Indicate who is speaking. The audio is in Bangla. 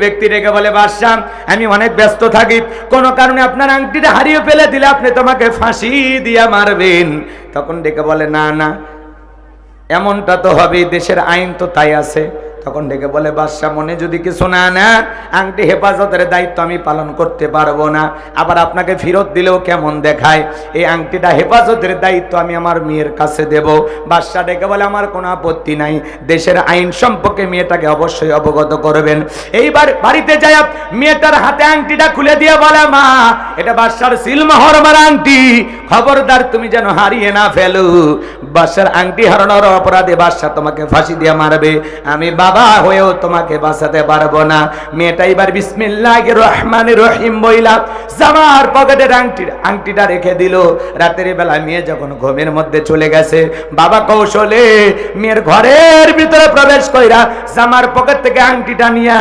Speaker 1: ব্যক্তি রেখে বলে, বাদশা আমি অনেক ব্যস্ত থাকি, কোন কারণে আপনার আংটিটা হারিয়ে ফেলে দিলে আপনি তোমাকে ফাঁসি দিয়ে মারবেন। তখন ডেকে বলে, না না, এমনটা তো হবে, দেশের আইন তো তাই আছে। তখন ডেকে বলে, বাদশা মনে যদি কিছু না নেন, আংটি হেফাজতের দায়িত্ব আমি পালন করতে পারবো না, আবার আপনাকে ফেরত দিলেও কেমন দেখায়, এই আংটিটা হেফাজতের দায়িত্ব আমি আমার মেয়ের কাছে দেব। বাদশা ডেকে বলে, আমার কোনো আপত্তি নাই, দেশের আইন সম্পর্কে মেয়েটাকে অবশ্যই অবগত করবেন। এইবার বাড়িতে যায় মেয়েটার হাতে আংটিটা খুলে দিয়ে বলে, মা এটা বাদশার সিলমোহর মারা আংটি, খবরদার তুমি যেন হারিয়ে না ফেলো। বাদশার আংটি হারানোর অপরাধে বাদশা তোমাকে ফাঁসি দিয়ে মারবে, আমি বাবা হয়েও তোমাকে বাঁচাতে পারবো না। মেয়েটা এবার বিসমিল্লাহির রহমানির রহিম বইলা জামার পকেটের আংটিটা রেখে দিল। রাতের বেলা মেয়ে যখন ঘুমের মধ্যে চলে গেছে, বাবা কৌশলে মেয়ের ঘরের ভিতরে প্রবেশ কইরা জামার পকেট থেকে আংটিটা নিয়া